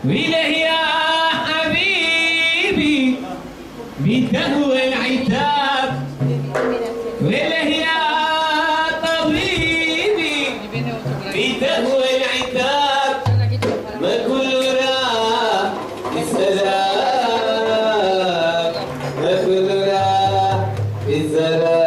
وله يا حبيبي بتهوى العتاب وله يا طبيبي بتهوى العتاب ما كل راح السلام ما كل راح السلام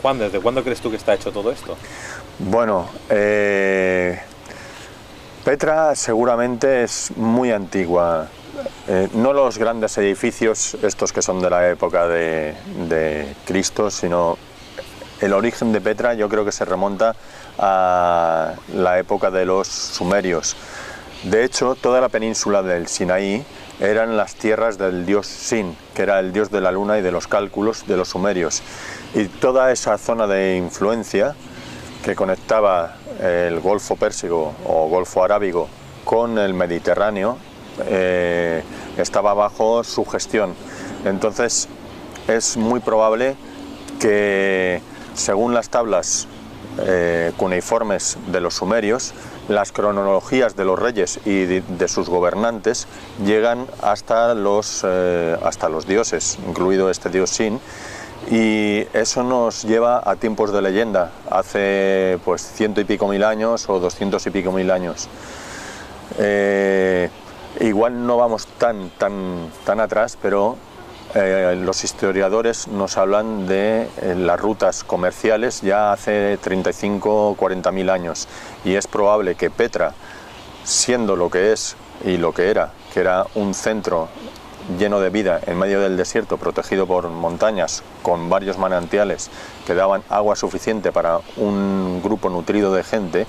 Juan, ¿desde cuándo crees tú que está hecho todo esto? Bueno, Petra seguramente es muy antigua. No los grandes edificios, estos que son de la época de Cristo, sino el origen de Petra yo creo que se remonta a la época de los sumerios. De hecho, toda la península del Sinaí eran las tierras del dios Sin, que era el dios de la luna y de los cálculos de los sumerios. Y toda esa zona de influencia que conectaba el Golfo Pérsico o Golfo Arábigo con el Mediterráneo estaba bajo su gestión. Entonces es muy probable que, según las tablas cuneiformes de los sumerios, las cronologías de los reyes y de sus gobernantes llegan hasta los dioses, incluido este dios Sin, y eso nos lleva a tiempos de leyenda, hace pues 100 y pico mil años o 200 y pico mil años. Igual no vamos tan atrás, pero los historiadores nos hablan de las rutas comerciales ya hace 35 o 40 mil años, y es probable que Petra, siendo lo que es y lo que era un centro lleno de vida en medio del desierto, protegido por montañas con varios manantiales que daban agua suficiente para un grupo nutrido de gente,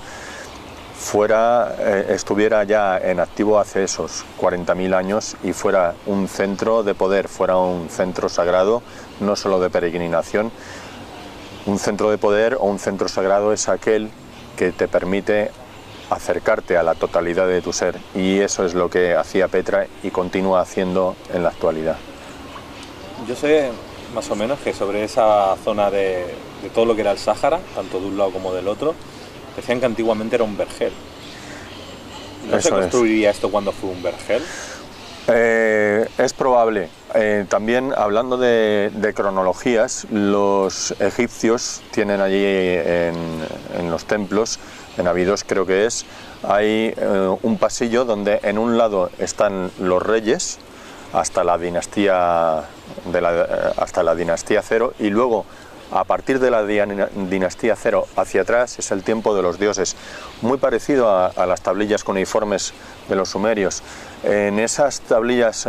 estuviera ya en activo hace esos 40.000 años y fuera un centro de poder, fuera un centro sagrado, no solo de peregrinación. Un centro de poder o un centro sagrado es aquel que te permite acercarte a la totalidad de tu ser, y eso es lo que hacía Petra y continúa haciendo en la actualidad. Yo sé más o menos que sobre esa zona de todo lo que era el Sáhara, tanto de un lado como del otro, decían que antiguamente era un vergel. ¿No se construiría esto cuando fue un vergel? Es probable. También, hablando de cronologías, los egipcios tienen allí en los templos, en Abidos creo que es, hay un pasillo donde en un lado están los reyes hasta la dinastía Cero, y luego a partir de la dinastía Cero hacia atrás es el tiempo de los dioses, muy parecido a las tablillas cuneiformes de los sumerios. En esas tablillas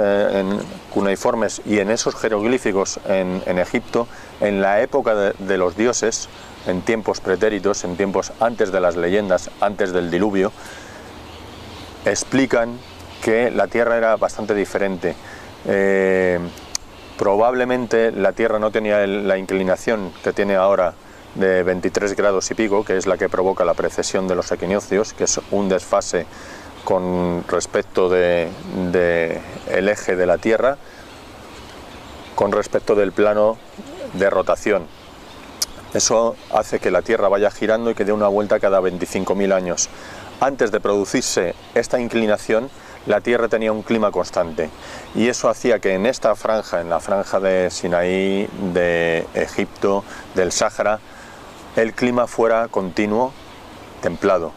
cuneiformes y en esos jeroglíficos en Egipto, en la época de los dioses, en tiempos pretéritos, en tiempos antes de las leyendas, antes del diluvio, explican que la Tierra era bastante diferente. Probablemente la Tierra no tenía la inclinación que tiene ahora de 23 grados y pico, que es la que provoca la precesión de los equinoccios, que es un desfase con respecto del eje de la Tierra, con respecto del plano de rotación. Eso hace que la Tierra vaya girando y que dé una vuelta cada 25.000 años. Antes de producirse esta inclinación, la Tierra tenía un clima constante, y eso hacía que en esta franja, en la franja de Sinaí, de Egipto, del Sáhara, el clima fuera continuo, templado,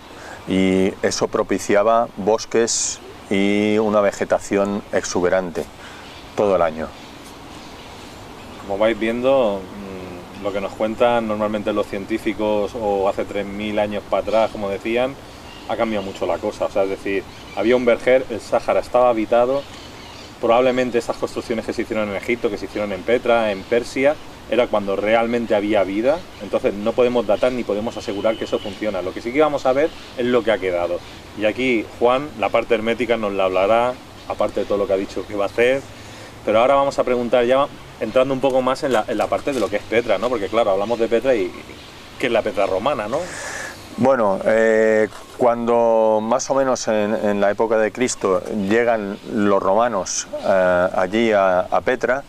y eso propiciaba bosques y una vegetación exuberante todo el año. Como vais viendo, lo que nos cuentan normalmente los científicos, o hace 3.000 años para atrás, como decían, ha cambiado mucho la cosa. O sea, es decir, había un vergel, el Sáhara estaba habitado, probablemente esas construcciones que se hicieron en Egipto, que se hicieron en Petra, en Persia, era cuando realmente había vida, entonces no podemos datar ni podemos asegurar que eso funciona. Lo que sí que vamos a ver es lo que ha quedado. Y aquí Juan, la parte hermética, nos la hablará, aparte de todo lo que ha dicho que va a hacer. Pero ahora vamos a preguntar ya, entrando un poco más en la parte de lo que es Petra, ¿no? Porque claro, hablamos de Petra y ¿qué es la Petra romana, no? Bueno, cuando más o menos en la época de Cristo llegan los romanos allí a Petra,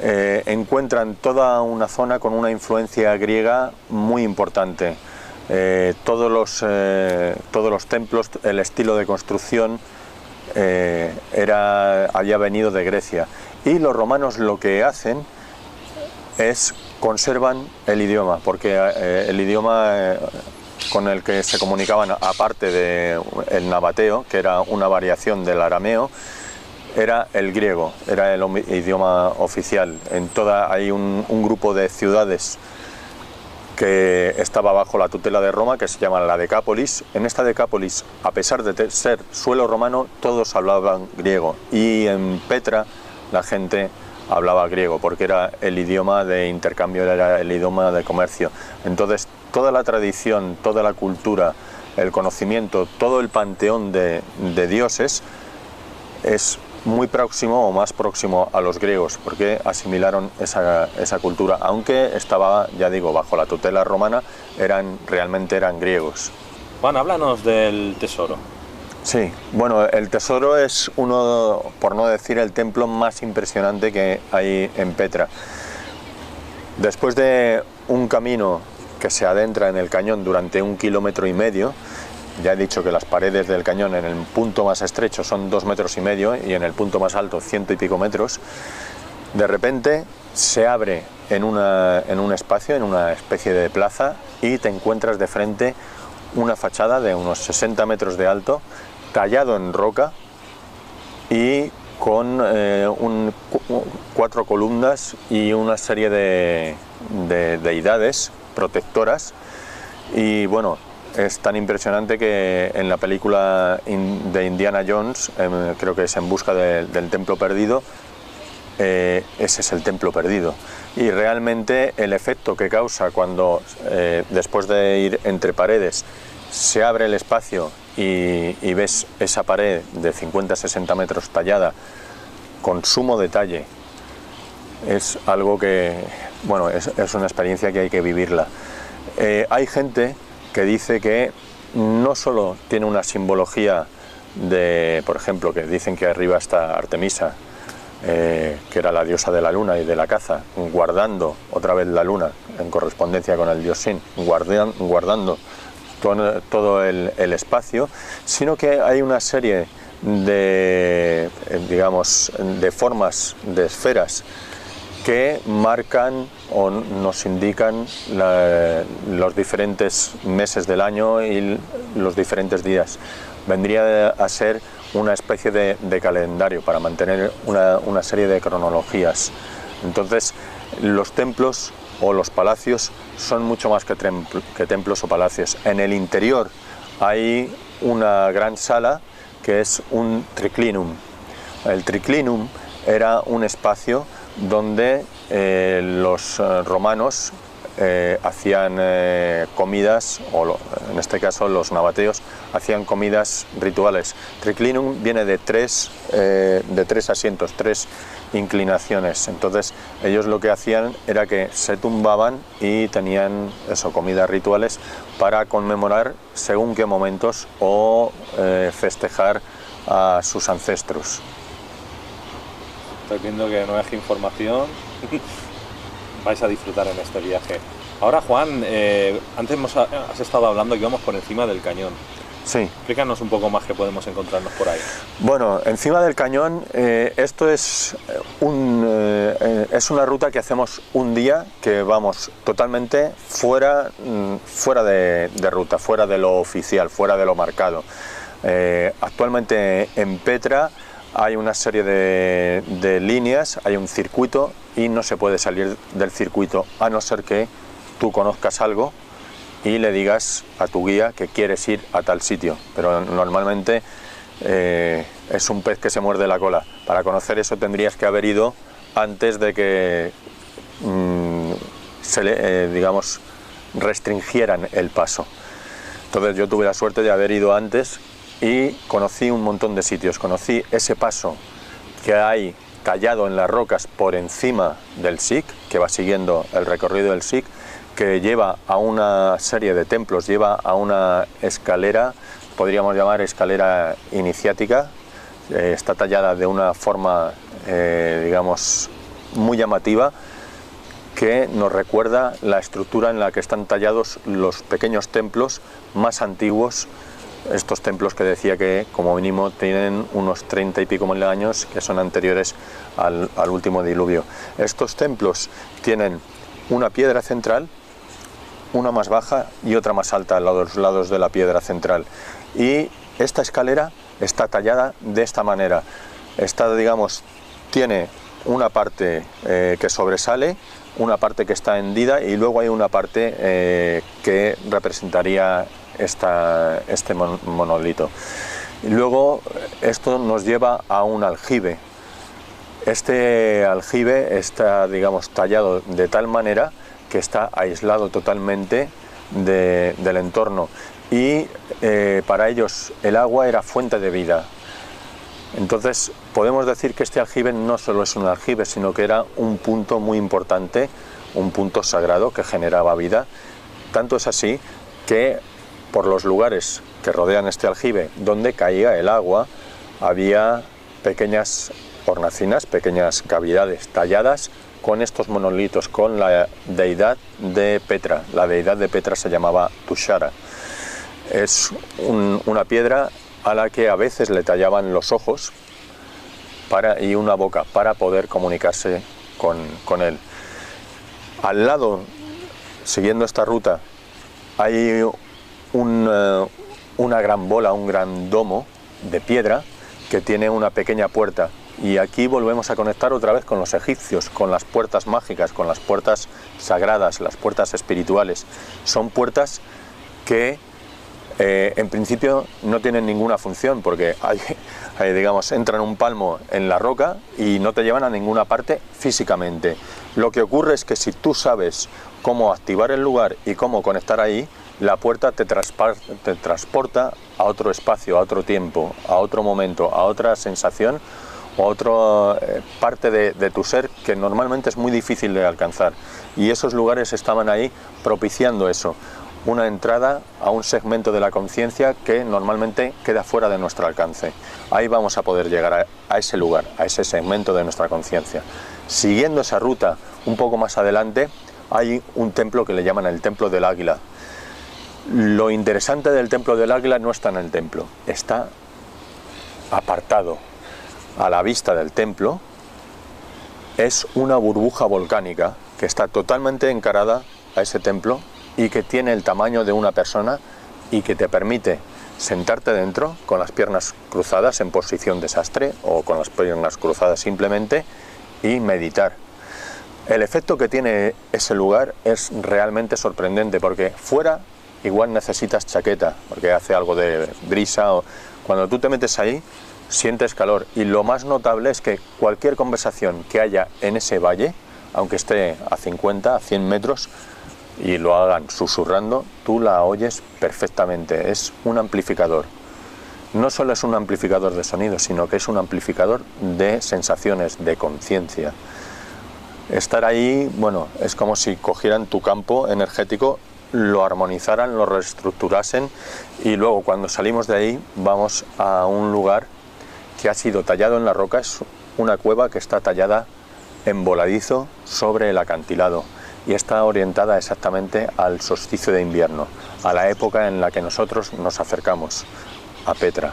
encuentran toda una zona con una influencia griega muy importante. Todos los templos, el estilo de construcción había venido de Grecia. Y los romanos lo que hacen es conservan el idioma, porque el idioma con el que se comunicaban, aparte del nabateo, que era una variación del arameo, era el griego, era el idioma oficial. Hay un grupo de ciudades que estaba bajo la tutela de Roma, que se llama la Decápolis. En esta Decápolis, a pesar de ser suelo romano, todos hablaban griego, y en Petra la gente hablaba griego, porque era el idioma de intercambio, era el idioma de comercio. Entonces, toda la tradición, toda la cultura, el conocimiento, todo el panteón de dioses es muy próximo o más próximo a los griegos, porque asimilaron esa cultura, aunque estaba, ya digo, bajo la tutela romana, realmente eran griegos. Juan, háblanos del tesoro. Sí, bueno, el tesoro es uno, por no decir el templo más impresionante que hay en Petra. Después de un camino que se adentra en el cañón durante 1,5 kilómetros, ya he dicho que las paredes del cañón en el punto más estrecho son 2,5 metros y en el punto más alto 100 y pico metros, de repente se abre en un espacio, en una especie de plaza, y te encuentras de frente una fachada de unos 60 metros de alto, tallado en roca y con 4 columnas y una serie de deidades protectoras. Y bueno, es tan impresionante que en la película de Indiana Jones, creo que es En busca del templo perdido, ese es el templo perdido. Y realmente el efecto que causa cuando después de ir entre paredes se abre el espacio y ves esa pared de 50-60 metros tallada con sumo detalle, es algo que, bueno, es una experiencia que hay que vivirla. Hay gente que dice que no solo tiene una simbología de, por ejemplo, que dicen que arriba está Artemisa, que era la diosa de la luna y de la caza, guardando otra vez la luna en correspondencia con el dios Sin, guardando todo el espacio, sino que hay una serie de, digamos, de formas, de esferas que marcan o nos indican los diferentes meses del año y los diferentes días. Vendría a ser una especie de calendario para mantener una serie de cronologías. Entonces, los templos o los palacios son mucho más que templos o palacios. En el interior hay una gran sala que es un triclinum. El triclinum era un espacio donde los romanos hacían comidas, o en este caso los nabateos hacían comidas rituales. Triclinum viene de tres asientos, 3 inclinaciones. Entonces ellos lo que hacían era que se tumbaban y tenían comidas rituales para conmemorar según qué momentos o festejar a sus ancestros. Estoy viendo que no es información. Vais a disfrutar en este viaje. Ahora, Juan, antes has estado hablando que íbamos por encima del cañón. Sí. Explícanos un poco más qué podemos encontrarnos por ahí. Bueno, encima del cañón, esto es una ruta que hacemos un día, que vamos totalmente fuera de ruta, fuera de lo oficial, fuera de lo marcado. Actualmente en Petra hay una serie de líneas, hay un circuito y no se puede salir del circuito a no ser que tú conozcas algo y le digas a tu guía que quieres ir a tal sitio, pero normalmente es un pez que se muerde la cola. Para conocer eso tendrías que haber ido antes de que digamos, restringieran el paso. Entonces yo tuve la suerte de haber ido antes y conocí un montón de sitios. Conocí ese paso que hay tallado en las rocas por encima del Sikh, que va siguiendo el recorrido del Sikh, que lleva a una serie de templos, lleva a una escalera, podríamos llamar escalera iniciática. Está tallada de una forma, digamos, muy llamativa, que nos recuerda la estructura en la que están tallados los pequeños templos más antiguos, estos templos que decía que como mínimo tienen unos 30 y pico mil años, que son anteriores al último diluvio. Estos templos tienen una piedra central, una más baja y otra más alta a los lados de la piedra central, y esta escalera está tallada de esta manera. Esta, digamos, tiene una parte que sobresale, una parte que está hendida, y luego hay una parte que representaría este monolito. Y luego esto nos lleva a un aljibe. Este aljibe está, digamos, tallado de tal manera que está aislado totalmente del entorno, y para ellos el agua era fuente de vida. Entonces podemos decir que este aljibe no solo es un aljibe, sino que era un punto muy importante, un punto sagrado que generaba vida. Tanto es así que por los lugares que rodean este aljibe donde caía el agua había pequeñas hornacinas, pequeñas cavidades talladas con estos monolitos, con la deidad de Petra. La deidad de Petra se llamaba Tushara. Es una piedra a la que a veces le tallaban los ojos y una boca para poder comunicarse con él. Al lado, siguiendo esta ruta, hay una gran bola, un gran domo de piedra que tiene una pequeña puerta, y aquí volvemos a conectar otra vez con los egipcios, con las puertas mágicas, con las puertas sagradas, las puertas espirituales. Son puertas que en principio no tienen ninguna función, porque digamos, entran un palmo en la roca y no te llevan a ninguna parte físicamente. Lo que ocurre es que si tú sabes cómo activar el lugar y cómo conectar ahí, la puerta te transporta a otro espacio, a otro tiempo, a otro momento, a otra sensación o a otra parte de tu ser que normalmente es muy difícil de alcanzar. Y esos lugares estaban ahí propiciando eso, una entrada a un segmento de la conciencia que normalmente queda fuera de nuestro alcance. Ahí vamos a poder llegar a ese lugar, a ese segmento de nuestra conciencia. Siguiendo esa ruta, un poco más adelante, hay un templo que le llaman el Templo del Águila. Lo interesante del Templo del Águila no está en el templo, está apartado. A la vista del templo es una burbuja volcánica que está totalmente encarada a ese templo y que tiene el tamaño de una persona y que te permite sentarte dentro con las piernas cruzadas en posición de sastre o con las piernas cruzadas simplemente y meditar. El efecto que tiene ese lugar es realmente sorprendente, porque fuera igual necesitas chaqueta porque hace algo de brisa, o cuando tú te metes ahí sientes calor, y lo más notable es que cualquier conversación que haya en ese valle, aunque esté a 50, a 100 metros y lo hagan susurrando, tú la oyes perfectamente. Es un amplificador. No solo es un amplificador de sonido, sino que es un amplificador de sensaciones, de conciencia. Estar ahí, bueno, es como si cogieran tu campo energético, lo armonizaran, lo reestructurasen, y luego cuando salimos de ahí vamos a un lugar que ha sido tallado en la roca. Es una cueva que está tallada en voladizo sobre el acantilado y está orientada exactamente al solsticio de invierno, a la época en la que nosotros nos acercamos a Petra.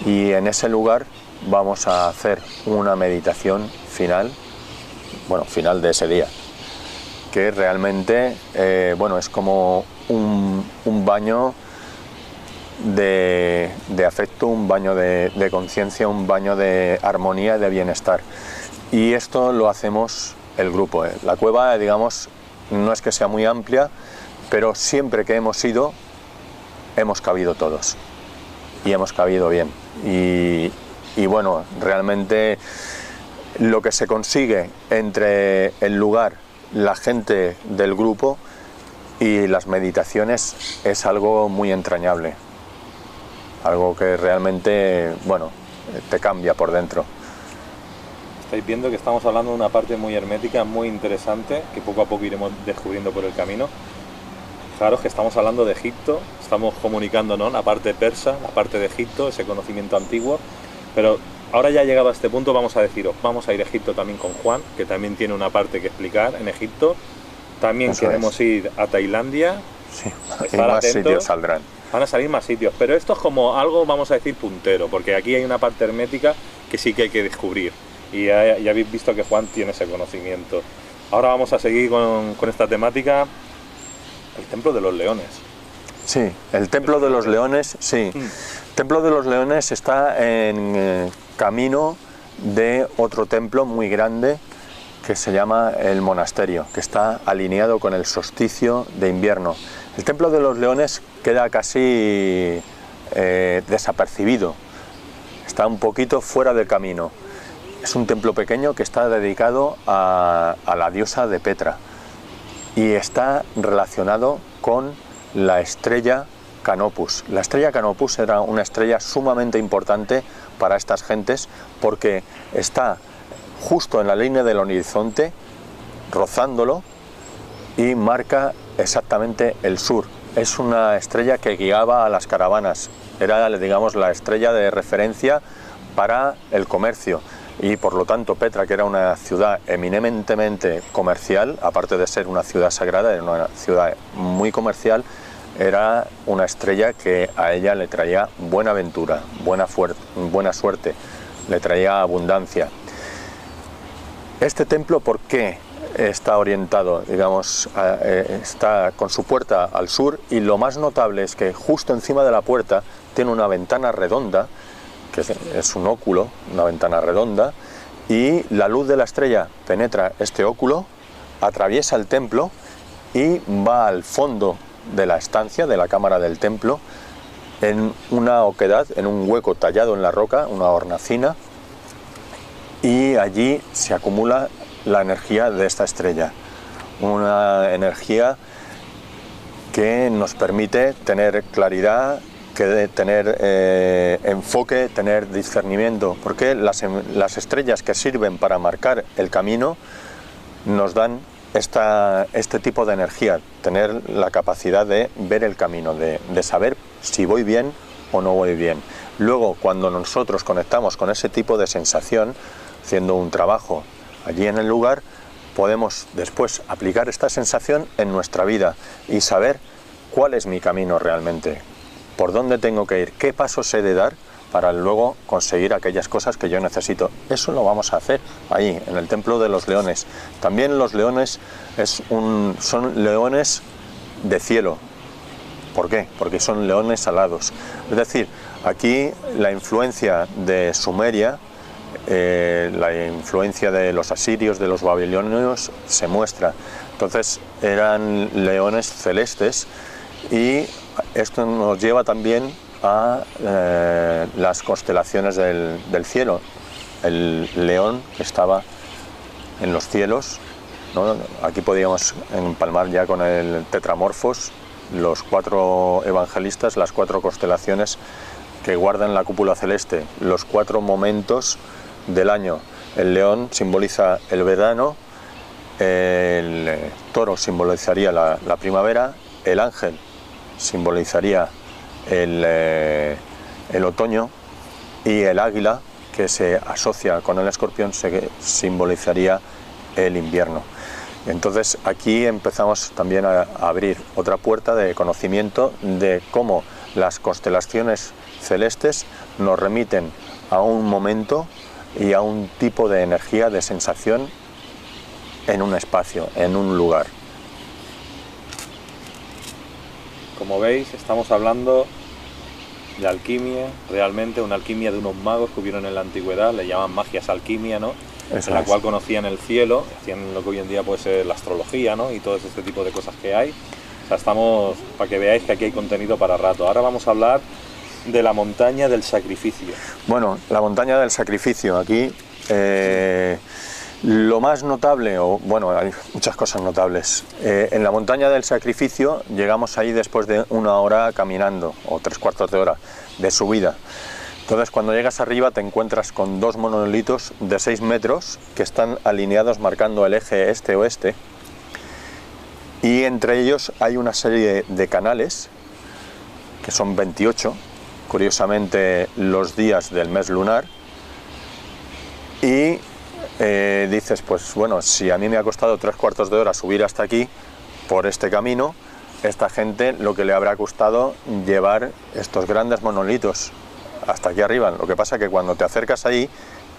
Y en ese lugar vamos a hacer una meditación final, bueno, final de ese día, que realmente bueno, es como un baño de afecto, un baño de conciencia, un baño de armonía y de bienestar. Y esto lo hacemos el grupo. La cueva, digamos, no es que sea muy amplia, pero siempre que hemos ido, hemos cabido todos. Y hemos cabido bien. Y bueno, realmente lo que se consigue entre el lugar la gente del grupo y las meditaciones es algo muy entrañable, algo que realmente, bueno, te cambia por dentro. Estáis viendo que estamos hablando de una parte muy hermética, muy interesante, que poco a poco iremos descubriendo por el camino. Claro que estamos hablando de Egipto, estamos comunicándonos la parte persa, la parte de Egipto, ese conocimiento antiguo, pero ahora ya llegado a este punto vamos a deciros, vamos a ir a Egipto también con Juan, que también tiene una parte que explicar en Egipto. También Eso queremos ir a Tailandia. Sí, y Estar más atentos. sitios saldrán. Van a salir más sitios, pero esto es como algo, vamos a decir, puntero, porque aquí hay una parte hermética que sí que hay que descubrir. Y ya habéis visto que Juan tiene ese conocimiento. Ahora vamos a seguir con esta temática, el Templo de los Leones. Sí, el Templo de los Leones, sí. El Templo de los Leones está en camino de otro templo muy grande que se llama el monasterio, que está alineado con el solsticio de invierno. El Templo de los Leones queda casi desapercibido, está un poquito fuera del camino. Es un templo pequeño que está dedicado a la diosa de Petra y está relacionado con la estrella Canopus. La estrella Canopus era una estrella sumamente importante para estas gentes porque está justo en la línea del horizonte, rozándolo, y marca exactamente el sur. Es una estrella que guiaba a las caravanas, era, digamos, la estrella de referencia para el comercio, y por lo tanto Petra, que era una ciudad eminentemente comercial, aparte de ser una ciudad sagrada, era una ciudad muy comercial, era una estrella que a ella le traía buena aventura, buena suerte, le traía abundancia. Este templo, ¿por qué está orientado? Digamos, está con su puerta al sur, y lo más notable es que justo encima de la puerta tiene una ventana redonda, que es un óculo, una ventana redonda, y la luz de la estrella penetra este óculo, atraviesa el templo y va al fondo de la estancia, de la cámara del templo, en una oquedad, en un hueco tallado en la roca, una hornacina, y allí se acumula la energía de esta estrella, una energía que nos permite tener claridad, que tener enfoque, tener discernimiento, porque las estrellas que sirven para marcar el camino nos dan este tipo de energía, tener la capacidad de ver el camino, de saber si voy bien o no voy bien. Luego, cuando nosotros conectamos con ese tipo de sensación, haciendo un trabajo allí en el lugar, podemos después aplicar esta sensación en nuestra vida y saber cuál es mi camino realmente, por dónde tengo que ir, qué pasos he de dar para luego conseguir aquellas cosas que yo necesito. Eso lo vamos a hacer ahí, en el Templo de los Leones. También los leones son leones de cielo. ¿Por qué? Porque son leones alados. Es decir, aquí la influencia de Sumeria, la influencia de los asirios, de los babilonios, se muestra. Entonces eran leones celestes, y esto nos lleva también a las constelaciones del cielo. El león que estaba en los cielos, ¿no? Aquí podíamos empalmar ya con el Tetramorfos, los 4 evangelistas, las 4 constelaciones que guardan la cúpula celeste, los 4 momentos del año. El león simboliza el verano, el toro simbolizaría la primavera, el ángel simbolizaría el otoño, y el águila, que se asocia con el escorpión, simbolizaría el invierno. Entonces aquí empezamos también a abrir otra puerta de conocimiento de cómo las constelaciones celestes nos remiten a un momento y a un tipo de energía, de sensación en un espacio, en un lugar. Como veis, estamos hablando de alquimia, realmente una alquimia de unos magos que hubieron en la antigüedad, le llaman magias alquimia, ¿no? En la cual conocían el cielo, hacían lo que hoy en día puede ser la astrología, ¿no? Y todo este tipo de cosas que hay. O sea, estamos, para que veáis que aquí hay contenido para rato. Ahora vamos a hablar de la montaña del sacrificio. Bueno, la montaña del sacrificio, aquí Lo más notable, o bueno, hay muchas cosas notables. En la montaña del sacrificio llegamos ahí después de 1 hora caminando, o 3/4 de hora de subida. Entonces, cuando llegas arriba te encuentras con 2 monolitos de 6 metros que están alineados marcando el eje este-oeste, y entre ellos hay una serie de canales, que son 28, curiosamente los días del mes lunar, y dices, pues bueno, si a mí me ha costado 3/4 de hora subir hasta aquí por este camino, esta gente lo que le habrá costado llevar estos grandes monolitos hasta aquí arriba. Lo que pasa es que cuando te acercas ahí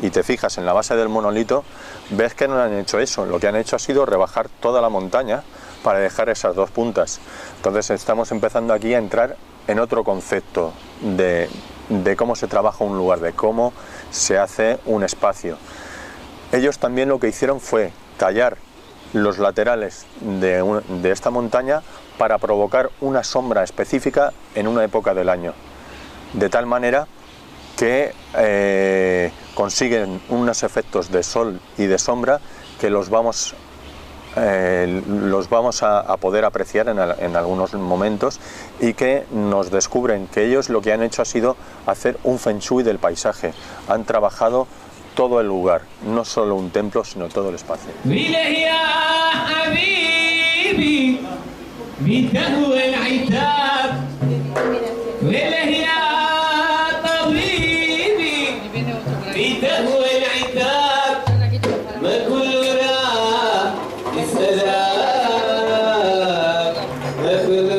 y te fijas en la base del monolito, ves que no han hecho eso. Lo que han hecho ha sido rebajar toda la montaña para dejar esas 2 puntas. Entonces estamos empezando aquí a entrar en otro concepto de cómo se trabaja un lugar, de cómo se hace un espacio. Ellos también lo que hicieron fue tallar los laterales de esta montaña para provocar una sombra específica en una época del año, de tal manera que consiguen unos efectos de sol y de sombra que los vamos a poder apreciar en algunos momentos, y que nos descubren que ellos lo que han hecho ha sido hacer un feng shui del paisaje. Han trabajado todo el lugar, no solo un templo, sino todo el espacio. السلام